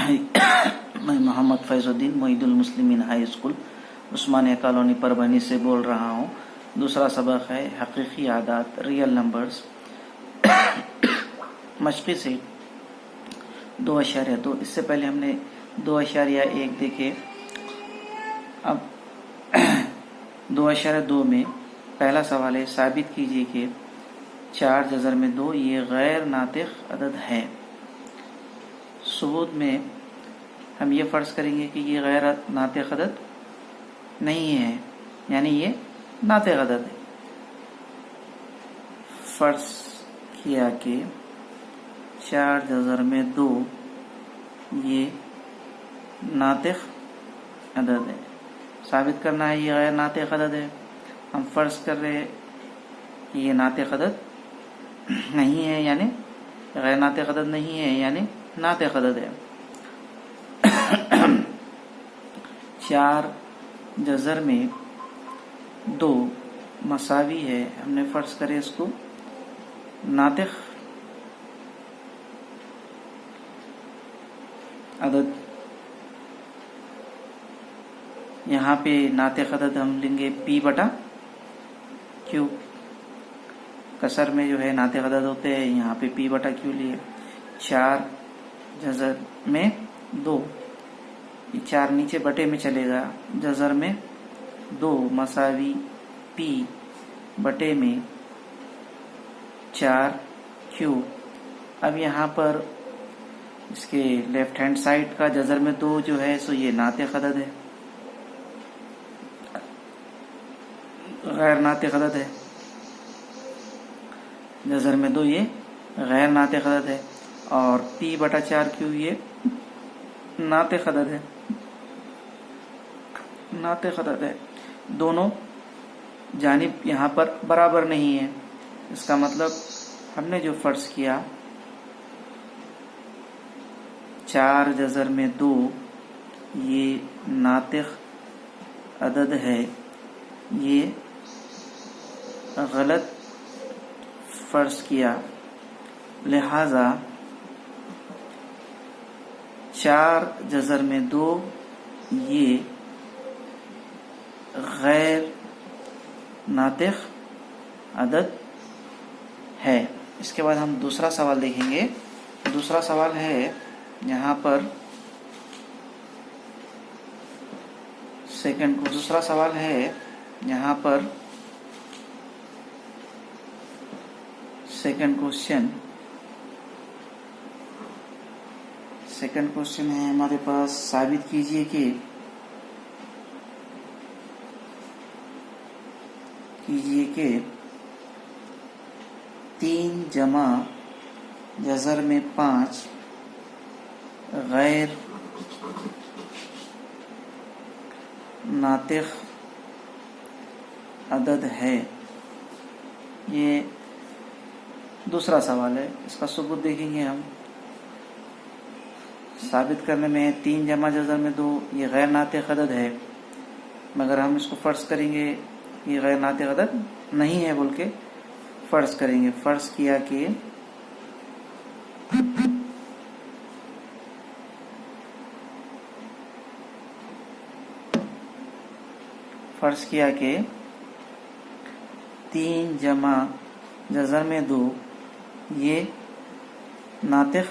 میں محمد فیض الدین معید المسلمین high school عثمانیہ colony Parbhani سے بول رہا ہوں۔ دوسرا سبق ہے حقیقی اعداد ریئل نمبرز، مشقی سے 2.2۔ اس سے پہلے ہم نے 2.1 دیکھے۔ اب 2.2 میں پہلا سوال ہے، ثابت کیجیے کہ 4/2 یہ غیر ناطق عدد ہے۔ ثبوت میں ہم یہ فرض کریں گے کہ یہ غیر ناطق عدد نہیں ہے، یعنی یہ ناطق عدد ہے۔ فرض کیا کہ 4/2 یہ ناطق عدد ہے۔ ثابت کرنا ہے یہ غیر ناطق عدد ہے۔ ہم فرض کر رہے ہیں کہ یہ ناطق عدد نہیں ہے، یعنی غیر ناطق عدد نہیں ہے، یعنی ناطق عدد ہے۔ 4/2 مساوی ہے، ہم نے فرض کرے اس کو ناطق عدد۔ یہاں پہ ناطق عدد ہم لیں گے P/Q۔ کسر میں جو ہے ناطق عدد ہوتے ہیں، یہاں پہ P/Q لیے۔ 4/2 یہ 4 نیچے بٹے میں چلے گا، جذر میں 2 مساوی P/4Q۔ اب یہاں پر اس کے لیفٹ ہینڈ سائڈ کا جذر میں 2 جو ہے سو یہ ناطق عدد ہے، غیر ناطق عدد ہے۔ جذر میں 2 یہ غیر ناطق عدد ہے، اور P/4Q یہ ناطق عدد ہے، ناطق عدد ہے۔ دونوں جانب یہاں پر برابر نہیں ہے۔ اس کا مطلب ہم نے جو فرض کیا 4/2 یہ ناطق عدد ہے، یہ غلط فرض کیا، لہذا 4/2 یہ غیر ناطق عدد ہے۔ اس کے بعد ہم دوسرا سوال دیکھیں گے۔ دوسرا سوال ہے یہاں پر دوسرا سوال ہے یہاں پر سیکنڈ کوشچن ہے ہمارے پاس، ثابت کیجئے کہ 3 جمع جذر میں 5 غیر ناطق عدد ہے۔ یہ دوسرا سوال ہے، اس کا ثبوت دیکھیں گے ہم۔ ثابت کرنے میں 3 جمع جذر میں 2 یہ غیر ناطق عدد ہے، مگر ہم اس کو فرض کریں گے یہ غیر ناطق عدد نہیں ہے بول کے فرض کریں گے۔ فرض کیا کہ 3 جمع جذر میں 2 یہ ناطق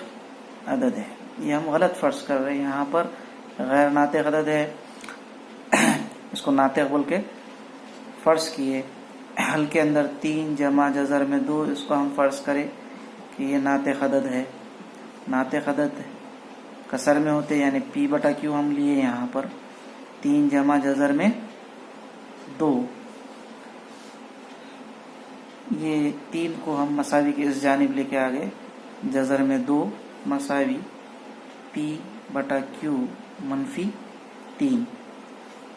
عدد ہے۔ یہ ہم غلط فرض کر رہے ہیں، یہاں پر غیر ناطق عدد ہے، اس کو ناطق بول کے فرض کیے۔ حل کے اندر 3 جمع جذر میں 2 اس کو ہم فرض کریں کہ یہ ناطق عدد ہے۔ ناطق عدد کسر میں ہوتے، یعنی P/Q ہم لیے یہاں پر 3 جمع جذر میں 2۔ یہ 3 کو ہم مساوی کے اس جانب لے کے آگے، جذر میں 2 مساوی P/Q -3۔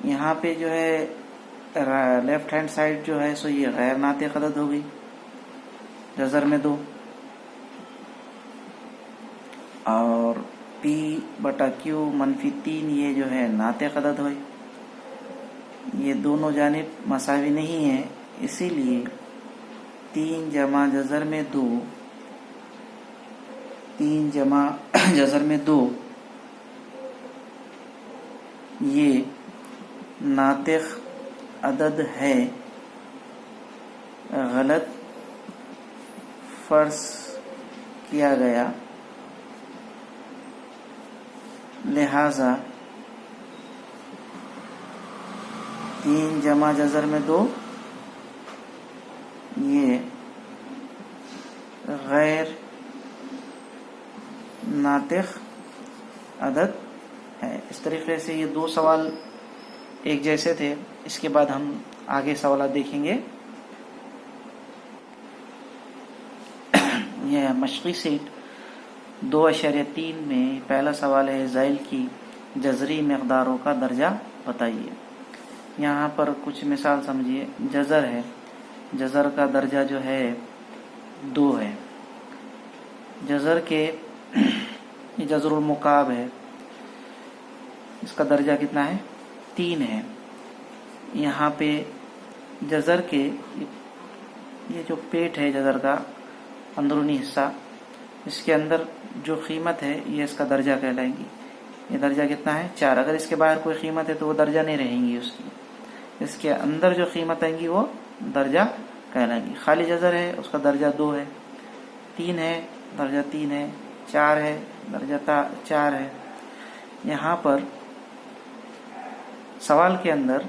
یہاں پہ جو ہے لیفٹ ہینڈ سائڈ جو ہے سو یہ غیر ناطق عدد ہو گئی، جذر میں 2، اور P/Q -3 یہ جو ہے ناطق عدد ہوئی۔ یہ دونوں جانب مساوی نہیں ہیں، اسی لیے 3 جمع جذر میں 2 3 جمع جذر میں 2 یہ ناطق عدد ہے غلط فرض کیا گیا، لہذا 3 جمع جزر میں 2 یہ غیر ناطق عدد ہے۔ اس طریقے سے یہ 2 سوال ایک جیسے تھے۔ اس کے بعد ہم آگے سوالات دیکھیں گے۔ یہ مشقی سیٹ 2.3 میں پہلا سوال ہے، زائل کی جذری مقداروں کا درجہ بتائیے۔ یہاں پر کچھ مثال سمجھیے۔ جزر ہے، جزر کا درجہ جو ہے 2 ہے۔ جزر کے یہ جزر المکعب ہے، اس کا درجہ کتنا ہے؟ 3 ہے۔ یہاں پہ جزر کے یہ جو پیٹ ہے جزر کا اندرونی حصہ، اس کے اندر جو قیمت ہے یہ اس کا درجہ کہلائیں گی۔ یہ درجہ کتنا ہے؟ 4۔ اگر اس کے باہر کوئی قیمت ہے تو وہ درجہ نہیں رہیں گی اس کی، اس کے اندر جو قیمت آئیں گی وہ درجہ کہلائیں گی۔ خالی جزر ہے، اس کا درجہ 2 ہے۔ 3 ہے، درجہ 3 ہے۔ 4 ہے، درجہ 4 ہے۔ یہاں پر سوال کے اندر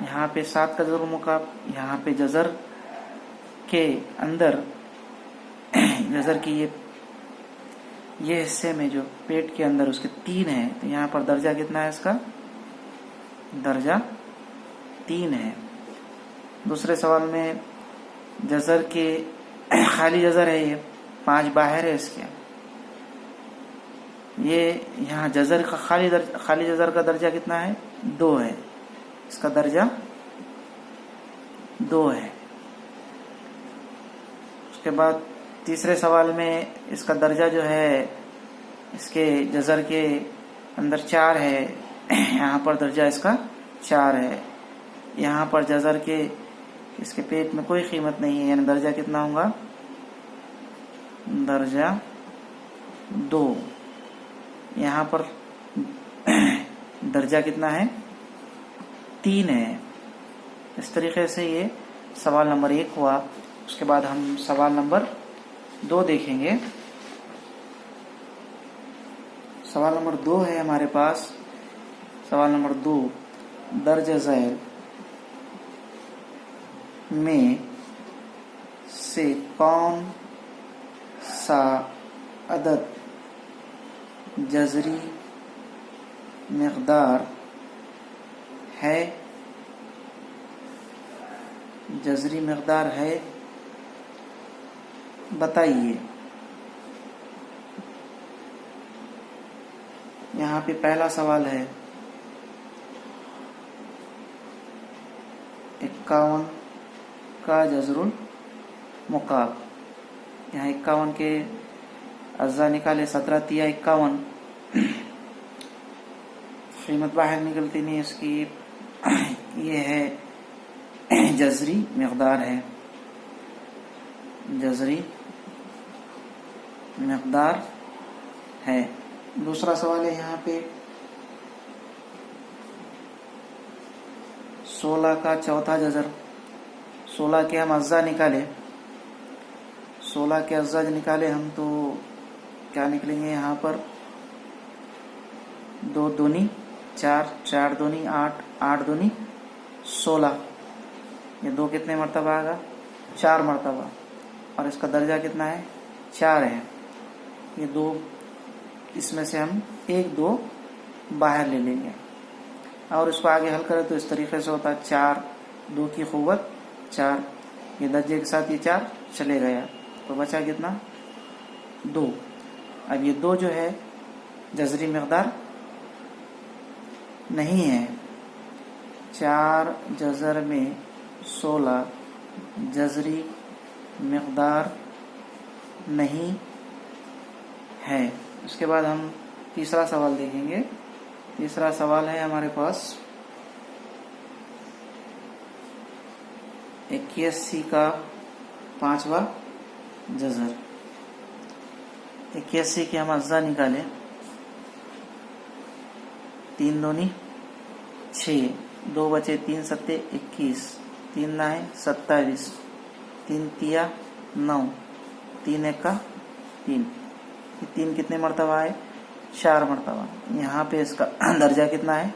یہاں پہ 7 کا جزر المکعب، یہاں پہ جزر کے اندر جزر کی یہ حصے میں جو پیٹ کے اندر اس کے 3 ہے، تو یہاں پر درجہ کتنا ہے؟ اس کا درجہ 3 ہے۔ دوسرے سوال میں جزر کے خالی جزر ہے، یہ 5 باہر ہے اس کے، یہ یہاں جزر کا خالی جزر کا درجہ کتنا ہے؟ 2 ہے، اس کا درجہ 2 ہے۔ اس کے بعد تیسرے سوال میں اس کا درجہ جو ہے، اس کے جزر کے اندر 4 ہے، یہاں پر درجہ اس کا 4 ہے۔ یہاں پر جزر کے اس کے پیٹ میں کوئی قیمت نہیں ہے، یعنی درجہ کتنا ہوگا؟ درجہ 2۔ یہاں پر درجہ کتنا ہے؟ 3 ہے۔ اس طریقے سے یہ سوال نمبر 1 ہوا۔ اس کے بعد ہم سوال نمبر 2 دیکھیں گے۔ سوال نمبر 2 ہے ہمارے پاس۔ سوال نمبر 2، درج ذیل میں سے کون سا عدد جذری مقدار ہے؟ جذری مقدار ہے بتائیے۔ یہاں پہ پہلا سوال ہے 51 کا جذر المکعب۔ یہاں 51 کے اجزاء نکالے، 17 تیا 51، قیمت باہر نکلتی نہیں اس کی، یہ ہے جذری مقدار ہے، جذری مقدار ہے۔ دوسرا سوال ہے یہاں پہ 16 کا چوتھا جذر۔ 16 کے ہم اجزاء نکالے، 16 کے اجزاء نکالے ہم تو کیا نکلیں گے؟ یہاں پر 2 دونی 4، 4 دونی 8، 8 دونی 16۔ یہ 2 کتنے مرتبہ آگا؟ 4 مرتبہ، اور اس کا درجہ کتنا ہے؟ 4 ہے۔ یہ 2 اس میں سے ہم 1 2 باہر لے لیں گے، اور اس کو آگے حل کریں تو اس طریقے سے ہوتا ہے 4 2 کی قوت 4، یہ درجے کے ساتھ یہ 4 چلے گیا تو بچا کتنا؟ 2۔ اب یہ 2 جو ہے جذری مقدار نہیں ہے۔ 4 جذر میں 16 جذری مقدار نہیں ہے۔ اس کے بعد ہم تیسرا سوال دیکھیں گے۔ تیسرا سوال ہے ہمارے پاس 81 کا 5واں جذر۔ 81 کے ہم اجزاء نکالے، 3 दूनी 6, 2 बचे, 3 सत्ते 21, 3 नाए 27, 3 तिया 9, 3 एका 3। 3 कितने मरतबा है? 4 मरतबा। यहाँ पे इसका दर्जा कितना है?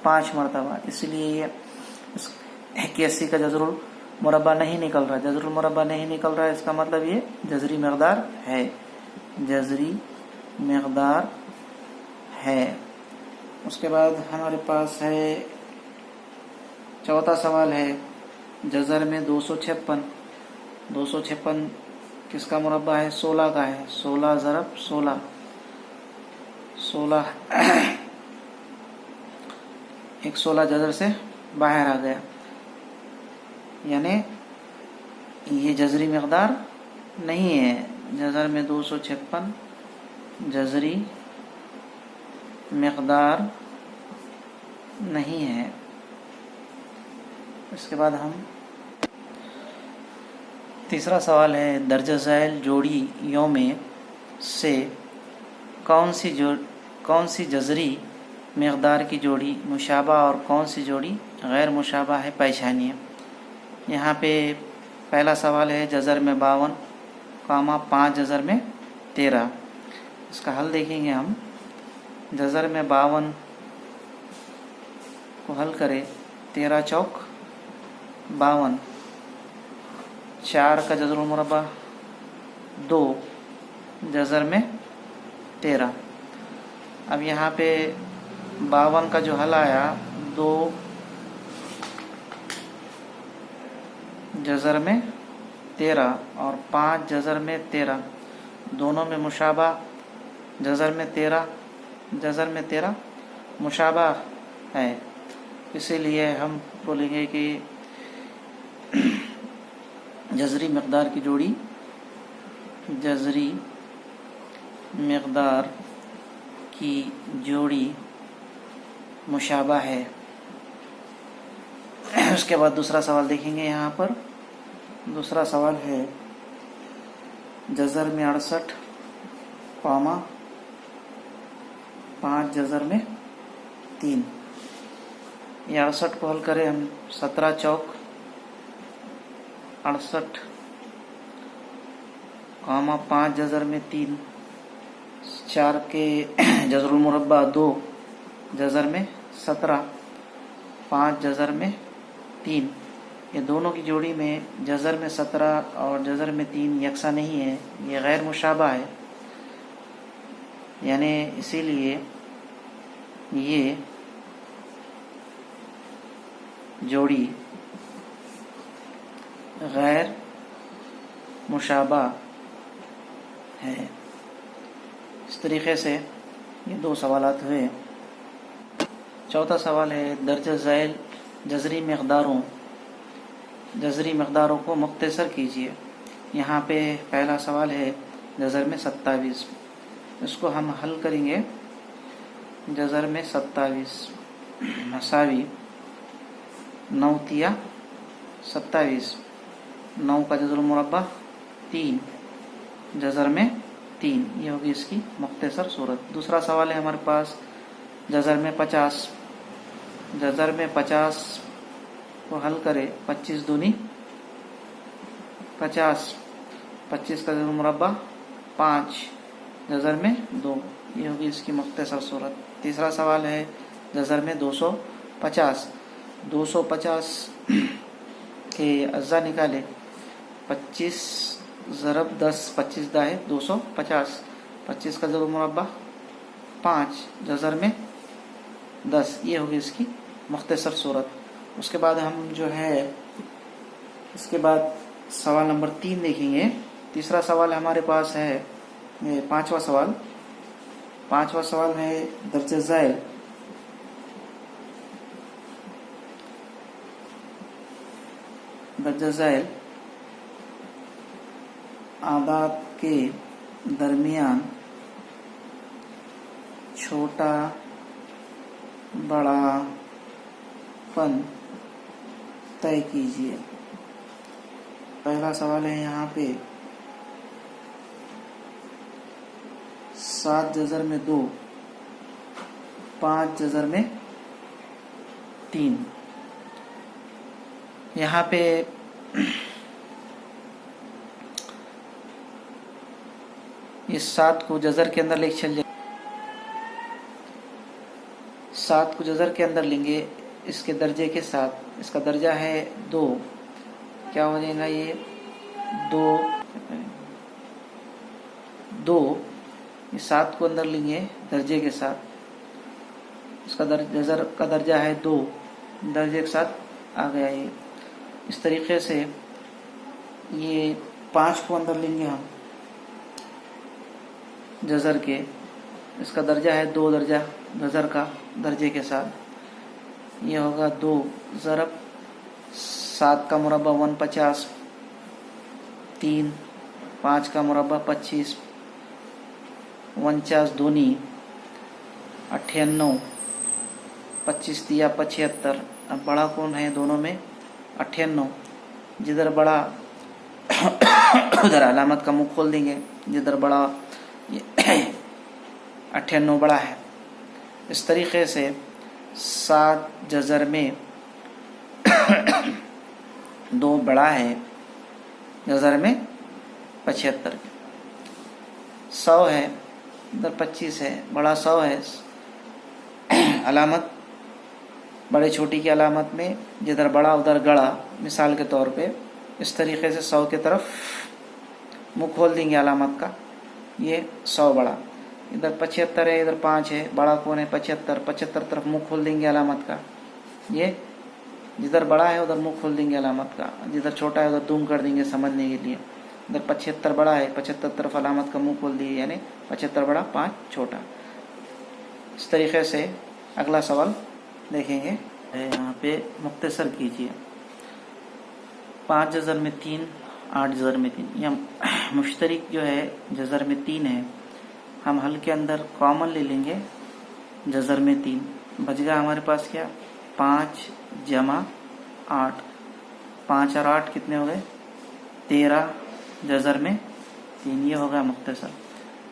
5 मरतबा। इसलिए ये 81 का जज़रुल मुरब्बा नहीं निकल रहा। जज़रुल मुरब्बा नहीं निकल रहा है, इसका मतलब ये जज़री मक़दार है, जज़री मक़दार है। उसके बाद हमारे पास है चौथा सवाल है जज़र में 256। 256 किसका मुरब्बा है? 16 का है। 16 ज़रब 16, 16 एक 16 जज़र से बाहर आ गया, यानी ये जज़री मक़दार नहीं है। जज़र में 256 जज़री मक़दार नहीं है। इसके बाद हम तीसरा सवाल है दर्जा ज़ैल जोड़ियों में से कौन सी जज़री मक़दार की जोड़ी मुशाबा और कौन सी जोड़ी गैर मुशाबा है, पहचानिए। यहाँ पे पहला सवाल है जज़र में 52, 5 जज़र में 13। इसका हल देखेंगे हम। जज़र में 52 को हल करें, 13 चौक 52, 4 का जज़रुल मुरब्बा 2, जज़र में 13। अब यहाँ पे 52 का जो हल आया, 2 जज़र में 13 और 5 जज़र में 13, दोनों में मुशाबा। जज़र में 13 मुशाबा है, इसीलिए हम बोलेंगे कि जज़री मक़दार की जोड़ी, जज़री मक़दार की जोड़ी मुशाबा है। उसके बाद दूसरा सवाल देखेंगे। यहाँ पर दूसरा सवाल है जज़र में 68, 5 जज़र में 3। ये 68 को हल करें हम, 17 चौक 68, 5 जज़र में 3, 4 के जज़रुल मुरब्बा 2, जज़र में 17, 5 जज़र में 3। ये दोनों की जोड़ी में जज़र में 17 और जज़र में 3 यकसा नहीं है, ये गैर मुशाबा है, यानी इसीलिए ये जोड़ी गैर मुशाबा है। इस तरीके से ये 2 सवालात हुए। चौथा सवाल है दर्जा ज़ैल जज़री मक़दारों को मुख्तसर कीजिए। यहाँ पे पहला सवाल है जज़र में 27। इसको हम हल करेंगे। जज़र में 27 मसावी 9 तिया 27, 9 का जज़रुल मुरब्बा 3, जज़र में 3। ये होगी इसकी मुख्तसर सूरत। दूसरा सवाल है हमारे पास जज़र में 50। जज़र में 50 को हल करें, 25 दूनी 50, 25 का जज़रुल मुरब्बा 5, जज़र में 2। ये होगी इसकी मुख्तसर सूरत। तीसरा सवाल है जज़र में 250। 250 के अज्जा निकाले, 25 ज़रब 10, 25 दाए 250, 25 का जज़रुल मुरब्बा 5, जज़र में 10। ये होगी इसकी मुख्तसर सूरत। उसके बाद हम जो है इसके बाद सवाल नंबर 3 देखेंगे। तीसरा सवाल हमारे पास है पांचवा सवाल है दर्जा ज़ैल आदाद के दरमियान छोटा बड़ा पन तय कीजिए। पहला सवाल है यहाँ पे 7 जज़र में 2, 5 जज़र में 3. यहाँ पे इस 7 को जज़र के अंदर लेके चल जाए. 7 को जज़र के अंदर लेंगे इसके दर्जे के साथ. इसका दर्जा है 2. क्या हो जाएगा ये 2. ये 7 को अंदर लेंगे दर्जे के साथ. इसका जज़र का दर्जा है 2. दर्जे के साथ आ गया ये. इस तरीके से ये 5 को अंदर लेंगे हम जज़र के. इसका दर्जा है 2 दर्जा जज़र का दर्जे के साथ. ये होगा 2 ज़रब 7 का मुरब्बा 150, 3 5 का मुरब्बा 25, 49 दूनी 98, 25 दिया 75. अब बड़ा कौन है दोनों में 98. जिधर बड़ा उधर अलामत का मुंह खोल देंगे. जिधर बड़ा 98 बड़ा है. इस तरीके से 7 जज़र में 2 बड़ा है. जज़र में 75. 100 है इधर 25 है. बड़ा 100 है. अलामत बड़े छोटी की अलामत में जिधर बड़ा उधर गड़ा. मिसाल के तौर पे इस तरीके से 100 की तरफ मुंह खोल देंगे अलामत का. ये 100 बड़ा. इधर 75 है इधर 5 है. बड़ा कौन है 75 तरफ मुंह खोल देंगे अलामत का. ये जिधर बड़ा है उधर मुंह खोल देंगे अलामत का. जिधर छोटा है उधर दूम कर देंगे समझने के लिए. इधर 75 बड़ा है 75 तरफ अलामत का मुंह खोल दिए यानी 75 बड़ा 5 छोटा. इस तरीके से अगला सवाल देखेंगे. यहाँ पे मुख्तसर कीजिए. 5 जज़र में 3, 8 जज़र में 3. यह मुश्तरिक जो है जज़र में 3 है. हम हल के अंदर कॉमन ले लेंगे जज़र में 3. बच गया हमारे पास क्या 5 जमा 8. 5 और 8 कितने हो गए 13 जज़र में 3. ये होगा मुख्तसर.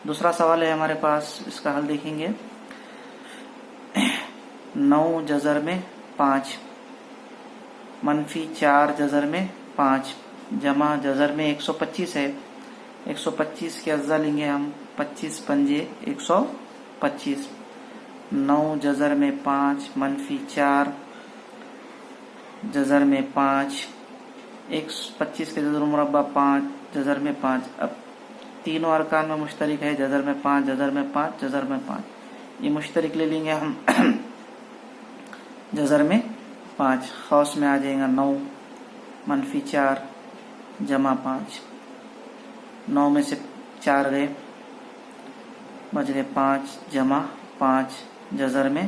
दूसरा सवाल है हमारे पास. इसका हल देखेंगे. 9 जज़र में 5 मनफी 4 जज़र में 5 जमा जज़र में 125 है. 125 के अज्जा लेंगे हम 25 पंजे 125. 9 जज़र में 5 मनफी 4 जज़र में 5 125 के जज़र मुरब्बा 5 जज़र में 5. अब तीनों अरकान में मुश्तरिक है जज़र में 5 जज़र में 5 जज़र में 5. ये मुश्तरिक ले लेंगे हम जज़र में 5. खौस में आ जाएगा 9 मनफी 4 जमा 5. 9 में से 4 गए बच गए 5 जमा 5 जज़र में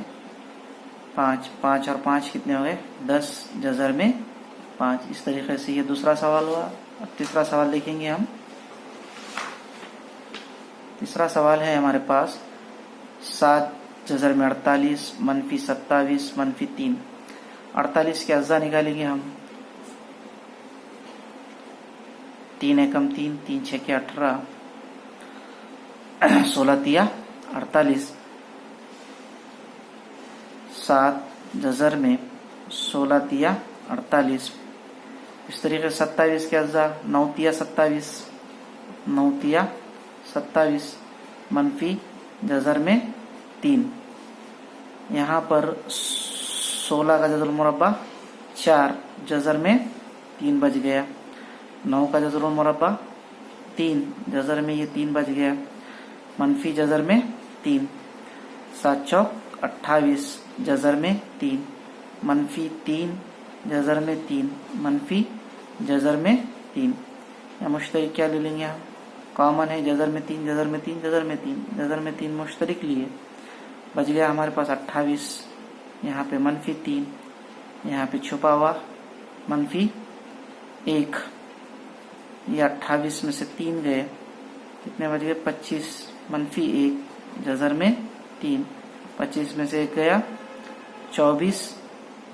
5. 5 और 5 कितने हो गए 10 जज़र में 5. इस तरीके से ये दूसरा सवाल हुआ. अब तीसरा सवाल देखेंगे हम. तीसरा सवाल है हमारे पास 7 जज़र में 48 मनफी 27 मनफी 3. 48 के अज्जा निकालेंगे हम. 3 एकम 3 3 6 के 18 16 तिया 48. 7 जज़र में 16 तिया 48. इस तरीके से 27 के अज्जा 9 तिया 27 9 तिया 27 मनफी जज़र में 3. यहाँ पर 16 का जज़र मुरब्बा 4 जज़र में 3 बच गया. 9 का जज़र मुरब्बा 3 जज़र में ये 3 बच गया. मनफी जज़र में 3. 7 चौक 28 जज़र में 3 मनफी 3 जज़र में 3 मनफी जज़र में 3. या मुश्तरिक क्या ले लेंगे हम कॉमन है जज़र में 3 जज़र में 3 जज़र में 3 जज़र में 3 मुश्तरिक लिए. बच गया हमारे पास 28. यहाँ पे मनफी 3 यहाँ पे छुपा हुआ मनफी 1. ये 28 में से 3 गए कितने बच गए 25 मनफी 1 जज़र में 3. 25 में से 1 गया 24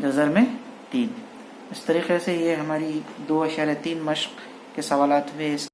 जज़र में 3. इस तरीके से ये हमारी 2.3 मश्क के सवालात हुए.